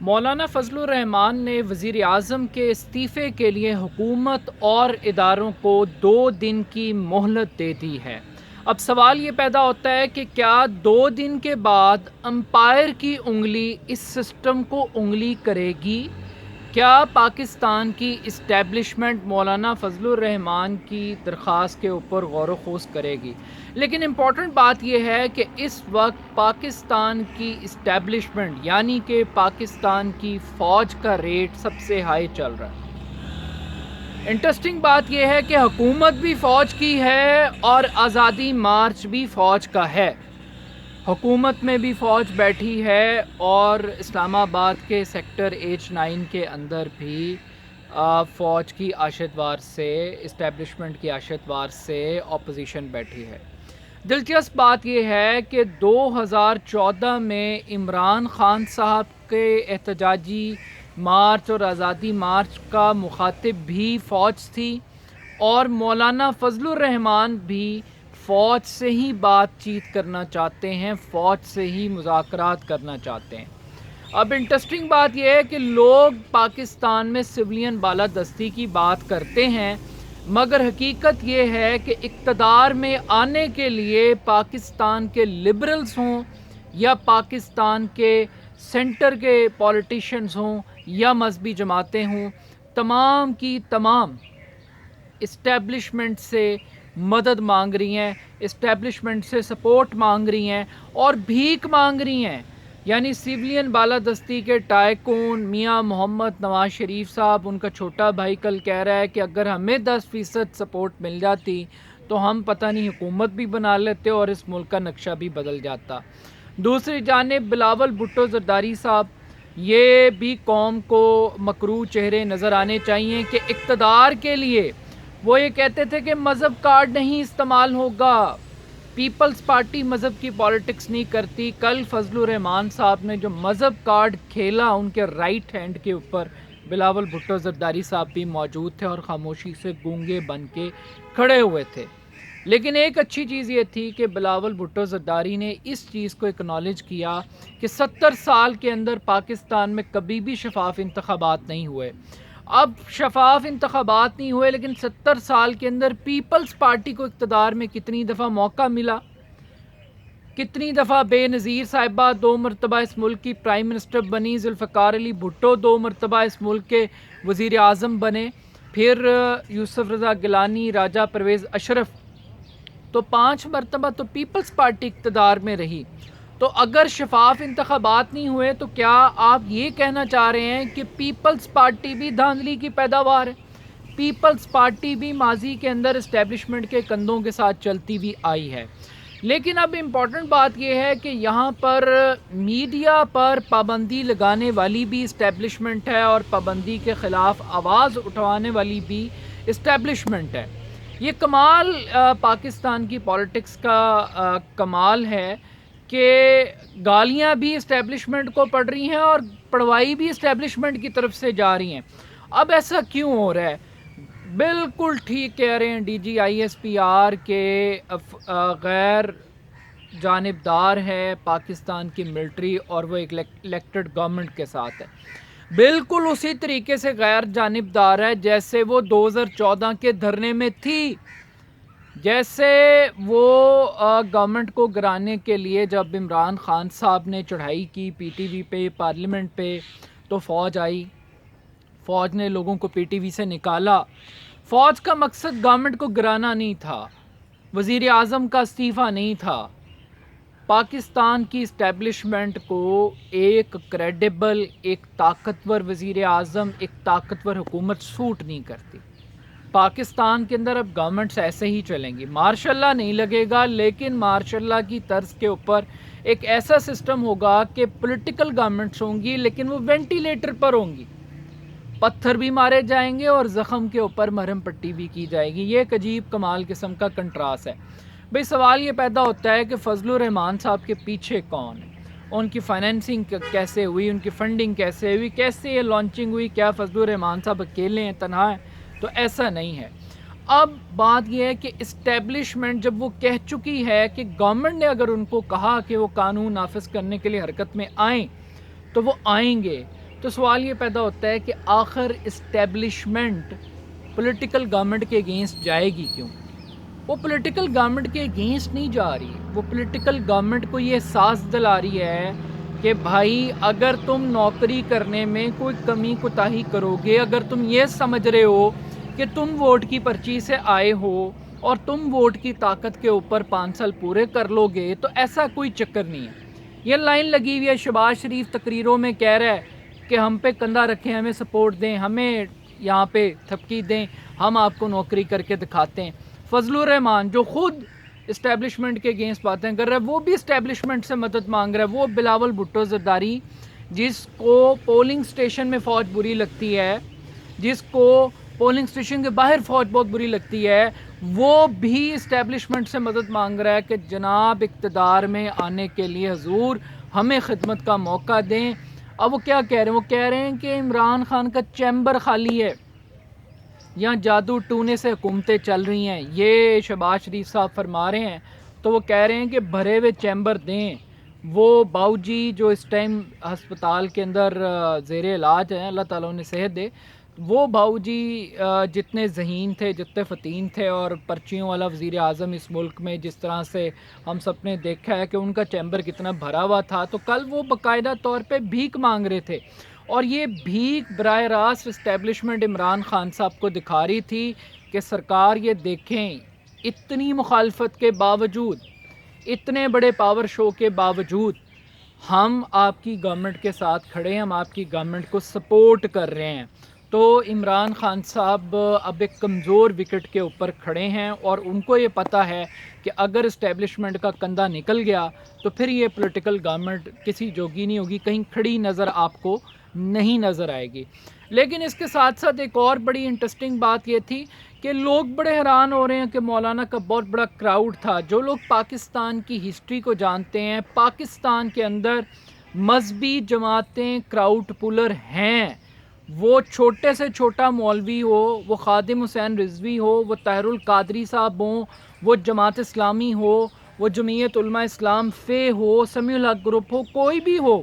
مولانا فضل الرحمان نے وزیر اعظم کے استعفے کے لیے حکومت اور اداروں کو 2 دن کی مہلت دے دی ہے۔ اب سوال یہ پیدا ہوتا ہے کہ کیا 2 دن کے بعد امپائر کی انگلی اس سسٹم کو انگلی کرے گی؟ کیا پاکستان کی اسٹیبلشمنٹ مولانا فضل الرحمان کی درخواست کے اوپر غور و خوض کرے گی؟ لیکن امپورٹنٹ بات یہ ہے کہ اس وقت پاکستان کی اسٹیبلشمنٹ یعنی کہ پاکستان کی فوج کا ریٹ سب سے ہائی چل رہا ہے۔ انٹرسٹنگ بات یہ ہے کہ حکومت بھی فوج کی ہے اور آزادی مارچ بھی فوج کا ہے۔ حکومت میں بھی فوج بیٹھی ہے اور اسلام آباد کے سیکٹر H9 کے اندر بھی فوج کی آشت وار سے اسٹیبلشمنٹ کی آشت وار سے اپوزیشن بیٹھی ہے۔ دلچسپ بات یہ ہے کہ 2014 میں عمران خان صاحب کے احتجاجی مارچ اور آزادی مارچ کا مخاطب بھی فوج تھی اور مولانا فضل الرحمان بھی فوج سے ہی بات چیت کرنا چاہتے ہیں، فوج سے ہی مذاکرات کرنا چاہتے ہیں۔ اب انٹرسٹنگ بات یہ ہے کہ لوگ پاکستان میں سویلین بالادستی کی بات کرتے ہیں، مگر حقیقت یہ ہے کہ اقتدار میں آنے کے لیے پاکستان کے لبرلز ہوں یا پاکستان کے سینٹر کے پولیٹیشنز ہوں یا مذہبی جماعتیں ہوں، تمام کی تمام اسٹیبلشمنٹ سے مدد مانگ رہی ہیں، اسٹیبلشمنٹ سے سپورٹ مانگ رہی ہیں اور بھیک مانگ رہی ہیں۔ یعنی سیولین بالادستی کے ٹائکون میاں محمد نواز شریف صاحب، ان کا چھوٹا بھائی کل کہہ رہا ہے کہ اگر ہمیں 10% سپورٹ مل جاتی تو ہم پتہ نہیں حکومت بھی بنا لیتے اور اس ملک کا نقشہ بھی بدل جاتا۔ دوسری جانب بلاول بھٹو زرداری صاحب، یہ بھی قوم کو مکروہ چہرے نظر آنے چاہیے کہ اقتدار کے لیے وہ یہ کہتے تھے کہ مذہب کارڈ نہیں استعمال ہوگا، پیپلز پارٹی مذہب کی پالیٹکس نہیں کرتی۔ کل فضل الرحمان صاحب نے جو مذہب کارڈ کھیلا، ان کے رائٹ ہینڈ کے اوپر بلاول بھٹو زرداری صاحب بھی موجود تھے اور خاموشی سے گونگے بن کے کھڑے ہوئے تھے۔ لیکن ایک اچھی چیز یہ تھی کہ بلاول بھٹو زرداری نے اس چیز کو اکنالج کیا کہ 70 سال کے اندر پاکستان میں کبھی بھی شفاف انتخابات نہیں ہوئے۔ اب شفاف انتخابات نہیں ہوئے لیکن 70 سال کے اندر پیپلز پارٹی کو اقتدار میں کتنی دفعہ موقع ملا، کتنی دفعہ بے نظیر صاحبہ 2 مرتبہ اس ملک کی پرائم منسٹر بنی، ذوالفقار علی بھٹو 2 مرتبہ اس ملک کے وزیر اعظم بنے، پھر یوسف رضا گیلانی، راجہ پرویز اشرف، تو 5 مرتبہ تو پیپلز پارٹی اقتدار میں رہی۔ تو اگر شفاف انتخابات نہیں ہوئے تو کیا آپ یہ کہنا چاہ رہے ہیں کہ پیپلز پارٹی بھی دھاندلی کی پیداوار ہے؟ پیپلز پارٹی بھی ماضی کے اندر اسٹیبلشمنٹ کے کندھوں کے ساتھ چلتی ہوئی آئی ہے۔ لیکن اب امپورٹنٹ بات یہ ہے کہ یہاں پر میڈیا پر پابندی لگانے والی بھی اسٹیبلشمنٹ ہے اور پابندی کے خلاف آواز اٹھوانے والی بھی اسٹیبلشمنٹ ہے۔ یہ کمال پاکستان کی پالیٹکس کا کمال ہے کہ گالیاں بھی اسٹیبلشمنٹ کو پڑ رہی ہیں اور پڑھوائی بھی اسٹیبلشمنٹ کی طرف سے جا رہی ہیں۔ اب ایسا کیوں ہو رہا ہے؟ بالکل ٹھیک کہہ رہے ہیں DGISPR کے غیر جانبدار ہے پاکستان کی ملٹری اور وہ ایک الیکٹڈ گورنمنٹ کے ساتھ ہے، بالکل اسی طریقے سے غیر جانبدار ہے جیسے وہ 2014 کے دھرنے میں تھی، جیسے وہ گورنمنٹ کو گرانے کے لیے جب عمران خان صاحب نے چڑھائی کی PTV پہ، پارلیمنٹ پہ، تو فوج آئی، فوج نے لوگوں کو PTV سے نکالا۔ فوج کا مقصد گورنمنٹ کو گرانا نہیں تھا، وزیر اعظم کا استعفیٰ نہیں تھا۔ پاکستان کی اسٹیبلشمنٹ کو ایک کریڈیبل، ایک طاقتور وزیر اعظم، ایک طاقتور حکومت سوٹ نہیں کرتی۔ پاکستان کے اندر اب گورنمنٹس ایسے ہی چلیں گی، مارشاء اللہ نہیں لگے گا، لیکن مارشاء اللہ کی طرز کے اوپر ایک ایسا سسٹم ہوگا کہ پولیٹیکل گورنمنٹس ہوں گی لیکن وہ وینٹیلیٹر پر ہوں گی، پتھر بھی مارے جائیں گے اور زخم کے اوپر مرہم پٹی بھی کی جائے گی۔ یہ ایک عجیب کمال قسم کا کنٹراس ہے۔ بھئی سوال یہ پیدا ہوتا ہے کہ فضل الرحمان صاحب کے پیچھے کون ہے، ان کی فائنینسنگ کیسے ہوئی، ان کی فنڈنگ کیسے ہوئی، کیسے یہ لانچنگ ہوئی؟ کیا فضل الرحمان صاحب اکیلے ہیں، تنہا ہیں؟ تو ایسا نہیں ہے۔ اب بات یہ ہے کہ اسٹیبلشمنٹ جب وہ کہہ چکی ہے کہ گورنمنٹ نے اگر ان کو کہا کہ وہ قانون نافذ کرنے کے لیے حرکت میں آئیں تو وہ آئیں گے، تو سوال یہ پیدا ہوتا ہے کہ آخر اسٹیبلشمنٹ پولیٹیکل گورنمنٹ کے اگینسٹ جائے گی کیوں؟ وہ پولیٹیکل گورنمنٹ کے اگینسٹ نہیں جا رہی، وہ پولیٹیکل گورنمنٹ کو یہ احساس دلا رہی ہے کہ بھائی اگر تم نوکری کرنے میں کوئی کمی کوتاہی کرو گے، اگر تم یہ سمجھ رہے ہو کہ تم ووٹ کی پرچی سے آئے ہو اور تم ووٹ کی طاقت کے اوپر 5 سال پورے کر لو گے، تو ایسا کوئی چکر نہیں ہے۔ یہ لائن لگی ہوئی ہے، شہباز شریف تقریروں میں کہہ رہا ہے کہ ہم پہ کندھا رکھیں، ہمیں سپورٹ دیں، ہمیں یہاں پہ تھپکی دیں، ہم آپ کو نوکری کر کے دکھاتے ہیں۔ فضل الرحمان جو خود اسٹیبلشمنٹ کے اگینسٹ باتیں کر رہا ہے، وہ بھی اسٹیبلشمنٹ سے مدد مانگ رہا ہے۔ وہ بلاول بھٹو زرداری جس کو پولنگ سٹیشن میں فوج بری لگتی ہے، جس کو پولنگ سٹیشن کے باہر فوج بہت بری لگتی ہے، وہ بھی اسٹیبلشمنٹ سے مدد مانگ رہا ہے کہ جناب اقتدار میں آنے کے لیے حضور ہمیں خدمت کا موقع دیں۔ اب وہ کیا کہہ رہے ہیں؟ وہ کہہ رہے ہیں کہ عمران خان کا چیمبر خالی ہے، یہاں جادو ٹونے سے حکومتیں چل رہی ہیں، یہ شہباز شریف صاحب فرما رہے ہیں۔ تو وہ کہہ رہے ہیں کہ بھرے ہوئے چیمبر دیں۔ وہ باؤ جی جو اس ٹائم ہسپتال کے اندر زیر علاج ہیں، اللہ تعالیٰ انہیں صحت دے، وہ باؤ جی جتنے ذہین تھے، جتنے فتین تھے، اور پرچیوں والا وزیر اعظم اس ملک میں جس طرح سے ہم سب نے دیکھا ہے کہ ان کا چیمبر کتنا بھرا ہوا تھا، تو کل وہ باقاعدہ طور پہ بھیک مانگ رہے تھے، اور یہ بھیک براہ راست اسٹیبلشمنٹ عمران خان صاحب کو دکھا رہی تھی کہ سرکار یہ دیکھیں، اتنی مخالفت کے باوجود، اتنے بڑے پاور شو کے باوجود ہم آپ کی گورنمنٹ کے ساتھ کھڑے ہیں، ہم آپ کی گورنمنٹ کو سپورٹ کر رہے ہیں۔ تو عمران خان صاحب اب ایک کمزور وکٹ کے اوپر کھڑے ہیں، اور ان کو یہ پتہ ہے کہ اگر اسٹیبلشمنٹ کا کندھا نکل گیا تو پھر یہ پولیٹیکل گورنمنٹ کسی جوگی نہیں ہوگی، کہیں کھڑی نظر آپ کو نہیں نظر آئے گی۔ لیکن اس کے ساتھ ساتھ ایک اور بڑی انٹرسٹنگ بات یہ تھی کہ لوگ بڑے حیران ہو رہے ہیں کہ مولانا کا بہت بڑا کراؤڈ تھا۔ جو لوگ پاکستان کی ہسٹری کو جانتے ہیں، پاکستان کے اندر مذہبی جماعتیں کراؤڈ پولر ہیں، وہ چھوٹے سے چھوٹا مولوی ہو، وہ خادم حسین رضوی ہو، وہ طاہر القادری صاحب ہوں، وہ جماعت اسلامی ہو، وہ جمعیت علماء اسلام فے ہو، سمیع الحق گروپ ہو، کوئی بھی ہو،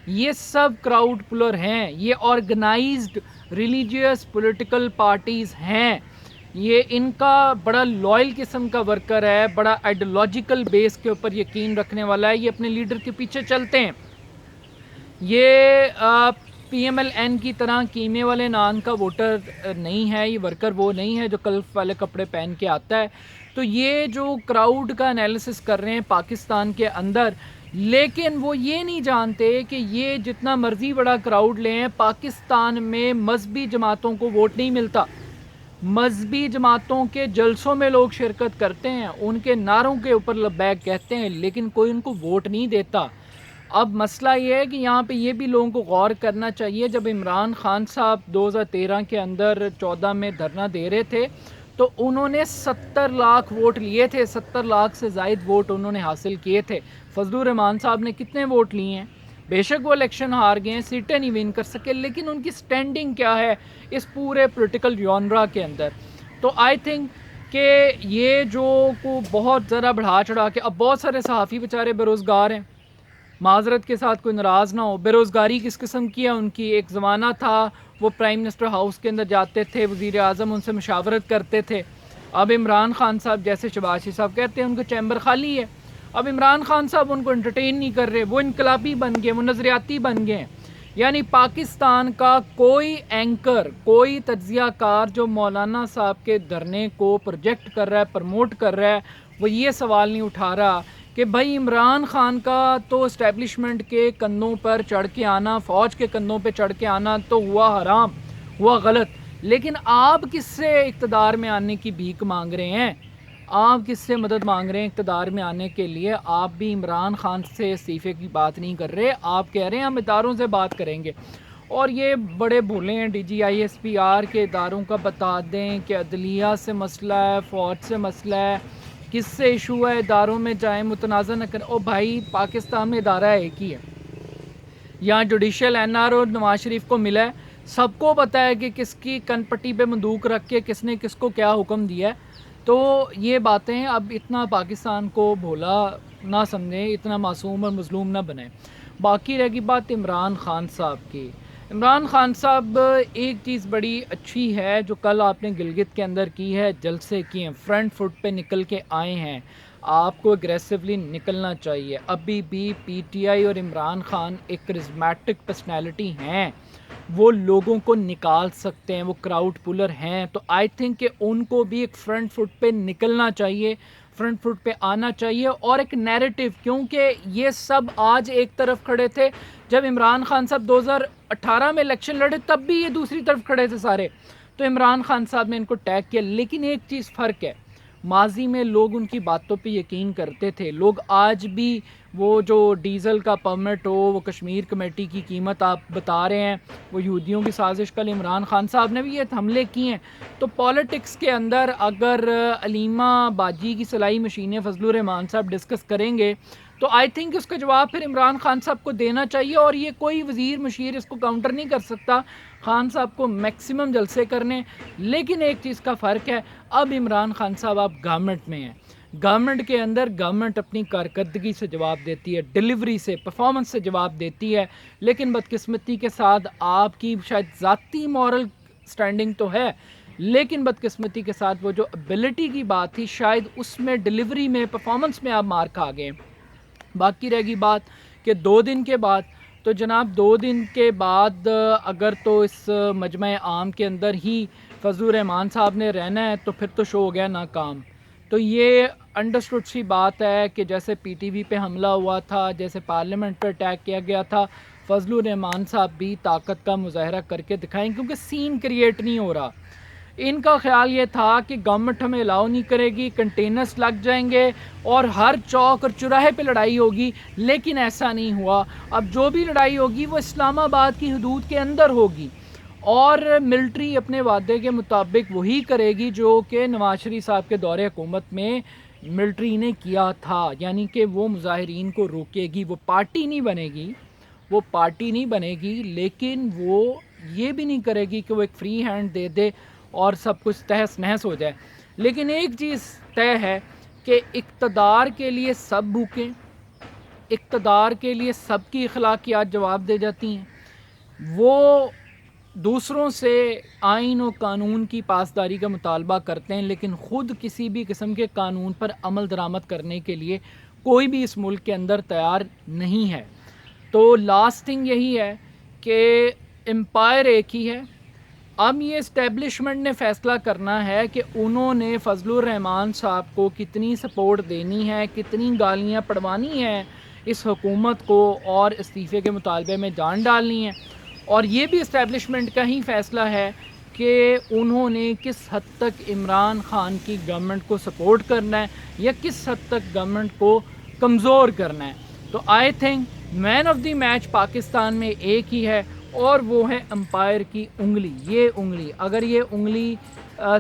یہ سب کراؤڈ پولر ہیں، یہ آرگنائزڈ ریلیجیس پولیٹیکل پارٹیز ہیں، یہ ان کا بڑا لائل قسم کا ورکر ہے، بڑا آئیڈیولوجیکل بیس کے اوپر یقین رکھنے والا ہے، یہ اپنے لیڈر کے پیچھے چلتے ہیں۔ یہ پی ایم ایل این کی طرح کیمے والے نان کا ووٹر نہیں ہے، یہ ورکر وہ نہیں ہے جو کلف والے کپڑے پہن کے آتا ہے۔ تو یہ جو کراؤڈ کا انالیسس کر رہے ہیں پاکستان کے اندر، لیکن وہ یہ نہیں جانتے کہ یہ جتنا مرضی بڑا کراؤڈ لیں، پاکستان میں مذہبی جماعتوں کو ووٹ نہیں ملتا۔ مذہبی جماعتوں کے جلسوں میں لوگ شرکت کرتے ہیں، ان کے نعروں کے اوپر لبیک کہتے ہیں، لیکن کوئی ان کو ووٹ نہیں دیتا۔ اب مسئلہ یہ ہے کہ یہاں پہ یہ بھی لوگوں کو غور کرنا چاہیے، جب عمران خان صاحب 2013 کے اندر 14 میں دھرنا دے رہے تھے تو انہوں نے 70 لاکھ ووٹ لیے تھے، 70 لاکھ سے زائد ووٹ انہوں نے حاصل کیے تھے۔ فضل الرحمان صاحب نے کتنے ووٹ لیے ہیں؟ بے شک وہ الیکشن ہار گئے ہیں، سیٹیں نہیں ون کر سکے، لیکن ان کی سٹینڈنگ کیا ہے اس پورے پولیٹیکل جانرا کے اندر؟ تو آئی تھنک کہ یہ جو کو بہت ذرا بڑھا چڑھا کے، اب بہت سارے صحافی بیچارے بے روزگار ہیں، معذرت کے ساتھ کوئی ناراض نہ ہو، بے روزگاری کس قسم کی ہے ان کی؟ ایک زمانہ تھا وہ پرائم منسٹر ہاؤس کے اندر جاتے تھے، وزیر اعظم ان سے مشاورت کرتے تھے۔ اب عمران خان صاحب جیسے شہباز شریف صاحب کہتے ہیں ان کا چیمبر خالی ہے، اب عمران خان صاحب ان کو انٹرٹین نہیں کر رہے، وہ انقلابی بن گئے، وہ نظریاتی بن گئے۔ یعنی پاکستان کا کوئی اینکر، کوئی تجزیہ کار جو مولانا صاحب کے دھرنے کو پروجیکٹ کر رہا ہے، پروموٹ کر رہا ہے، وہ یہ سوال نہیں اٹھا رہا کہ بھائی عمران خان کا تو اسٹیبلشمنٹ کے کندھوں پر چڑھ کے آنا، فوج کے کندھوں پہ چڑھ کے آنا تو ہوا حرام، ہوا غلط، لیکن آپ کس سے اقتدار میں آنے کی بھیک مانگ رہے ہیں؟ آپ کس سے مدد مانگ رہے ہیں اقتدار میں آنے کے لیے؟ آپ بھی عمران خان سے استعفے کی بات نہیں کر رہے، آپ کہہ رہے ہیں ہم اداروں سے بات کریں گے، اور یہ بڑے بھولے ہیں۔ D G I S P R کے اداروں کا بتا دیں کہ عدلیہ سے مسئلہ ہے، فوج سے مسئلہ ہے، کس سے ایشو ہے، اداروں میں جائیں، متنازع نہ کریں۔ او بھائی پاکستان میں ادارہ ایک ہی ہے، یہاں judicial N R O Nawaz Sharif کو ملا ہے، سب کو پتہ ہے کہ کس کی کن پٹی پہ بندوق رکھ کے کس نے کس کو کیا حکم دیا ہے۔ تو یہ باتیں اب اتنا پاکستان کو بھولا نہ سمجھیں، اتنا معصوم اور مظلوم نہ بنیں۔ باقی رہ گی بات عمران خان صاحب کی۔ عمران خان صاحب ایک چیز بڑی اچھی ہے جو کل آپ نے گلگت کے اندر کی ہے، جلسے کیے ہیں، فرنٹ فٹ پہ نکل کے آئے ہیں. آپ کو اگریسولی نکلنا چاہیے. ابھی بھی پی ٹی آئی اور عمران خان ایک کرزمیٹک پرسنالٹی ہیں، وہ لوگوں کو نکال سکتے ہیں، وہ کراؤڈ پولر ہیں. تو آئی تھنک کہ ان کو بھی ایک فرنٹ فٹ پہ نکلنا چاہیے، فرنٹ فٹ پہ آنا چاہیے. اور ایک نیریٹو، کیونکہ یہ سب آج ایک طرف کھڑے تھے جب عمران خان صاحب 2018 میں الیکشن لڑے، تب بھی یہ دوسری طرف کھڑے تھے سارے. تو عمران خان صاحب نے ان کو ٹیگ کیا. لیکن ایک چیز فرق ہے، ماضی میں لوگ ان کی باتوں پہ یقین کرتے تھے. لوگ آج بھی وہ جو ڈیزل کا پرمٹ ہو، وہ کشمیر کمیٹی کی قیمت آپ بتا رہے ہیں، وہ یہودیوں کی سازش. کل عمران خان صاحب نے بھی یہ حملے کیے ہیں. تو پالیٹکس کے اندر اگر علیمہ باجی کی سلائی مشینیں فضل الرحمان صاحب ڈسکس کریں گے تو آئی تھنک اس کا جواب پھر عمران خان صاحب کو دینا چاہیے. اور یہ کوئی وزیر مشیر اس کو کاؤنٹر نہیں کر سکتا. خان صاحب کو میکسیمم جلسے کرنے. لیکن ایک چیز کا فرق ہے، اب عمران خان صاحب آپ گورنمنٹ میں ہیں. گورنمنٹ کے اندر گورنمنٹ اپنی کارکردگی سے جواب دیتی ہے، ڈیلیوری سے، پرفارمنس سے جواب دیتی ہے. لیکن بدقسمتی کے ساتھ آپ کی شاید ذاتی مورل سٹینڈنگ تو ہے، لیکن بدقسمتی کے ساتھ وہ جو ابیلٹی کی بات تھی، شاید اس میں ڈیلیوری میں، پرفارمنس میں آپ مار کھا گئے. باقی رہ گئی بات کہ 2 دن کے بعد، تو جناب 2 دن کے بعد اگر تو اس مجمع عام کے اندر ہی فضل الرحمان صاحب نے رہنا ہے تو پھر تو شو ہو گیا ناکام. تو یہ انڈرسٹوڈ سی بات ہے کہ جیسے پی ٹی وی پہ حملہ ہوا تھا، جیسے پارلیمنٹ پہ اٹیک کیا گیا تھا، فضل الرحمان صاحب بھی طاقت کا مظاہرہ کر کے دکھائیں، کیونکہ سین کریٹ نہیں ہو رہا. ان کا خیال یہ تھا کہ گورنمنٹ ہمیں الاؤ نہیں کرے گی، کنٹینرز لگ جائیں گے اور ہر چوک اور چوراہے پہ لڑائی ہوگی. لیکن ایسا نہیں ہوا. اب جو بھی لڑائی ہوگی وہ اسلام آباد کی حدود کے اندر ہوگی، اور ملٹری اپنے وعدے کے مطابق وہی کرے گی جو کہ نواز شریف صاحب کے دور حکومت میں ملٹری نے کیا تھا. یعنی کہ وہ مظاہرین کو روکے گی. وہ پارٹی نہیں بنے گی، وہ پارٹی نہیں بنے گی، لیکن وہ یہ بھی نہیں کرے گی کہ وہ ایک فری ہینڈ دے دے اور سب کچھ تہس نہس ہو جائے. لیکن ایک چیز طے ہے کہ اقتدار کے لیے سب بھوکیں، اقتدار کے لیے سب کی اخلاقیات جواب دے جاتی ہیں. وہ دوسروں سے آئین و قانون کی پاسداری کا مطالبہ کرتے ہیں، لیکن خود کسی بھی قسم کے قانون پر عمل درآمد کرنے کے لیے کوئی بھی اس ملک کے اندر تیار نہیں ہے. تو لاسٹ تھنگ یہی ہے کہ امپائر ایک ہی ہے. اب یہ اسٹیبلشمنٹ نے فیصلہ کرنا ہے کہ انہوں نے فضل الرحمان صاحب کو کتنی سپورٹ دینی ہے، کتنی گالیاں پڑوانی ہیں اس حکومت کو، اور استعفے کے مطالبے میں جان ڈالنی ہے. اور یہ بھی اسٹیبلشمنٹ کا ہی فیصلہ ہے کہ انہوں نے کس حد تک عمران خان کی گورنمنٹ کو سپورٹ کرنا ہے یا کس حد تک گورنمنٹ کو کمزور کرنا ہے. تو I think man of the match Pakistan میں ایک ہی ہے، اور وہ ہے امپائر کی انگلی. یہ انگلی، اگر یہ انگلی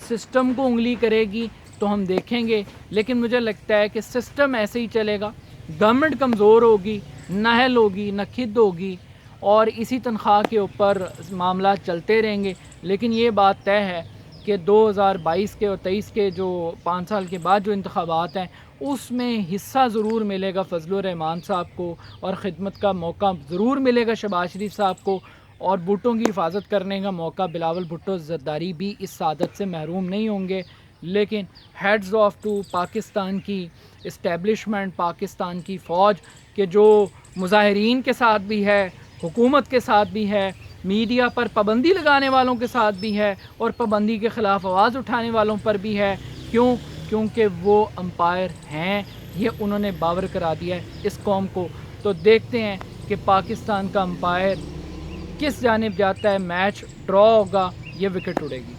سسٹم کو انگلی کرے گی تو ہم دیکھیں گے. لیکن مجھے لگتا ہے کہ سسٹم ایسے ہی چلے گا، گورنمنٹ کمزور ہوگی، نہل ہوگی، نکھد ہوگی، اور اسی تنخواہ کے اوپر معاملات چلتے رہیں گے. لیکن یہ بات طے ہے کہ 2022 کے اور 23 کے جو 5 سال کے بعد جو انتخابات ہیں، اس میں حصہ ضرور ملے گا فضل الرحمان صاحب کو، اور خدمت کا موقع ضرور ملے گا شہباز شریف صاحب کو، اور بھٹو کی حفاظت کرنے کا موقع بلاول بھٹو زرداری بھی اس سعادت سے محروم نہیں ہوں گے. لیکن ہیڈز آف ٹو پاکستان کی اسٹیبلشمنٹ، پاکستان کی فوج کہ جو مظاہرین کے ساتھ بھی ہے، حکومت کے ساتھ بھی ہے، میڈیا پر پابندی لگانے والوں کے ساتھ بھی ہے، اور پابندی کے خلاف آواز اٹھانے والوں پر بھی ہے. کیونکہ وہ امپائر ہیں. یہ انہوں نے باور کرا دیا ہے اس قوم کو. تو دیکھتے ہیں کہ پاکستان کا امپائر کس جانب جاتا ہے. میچ ڈرا ہوگا، یہ وکٹ اڑے گی.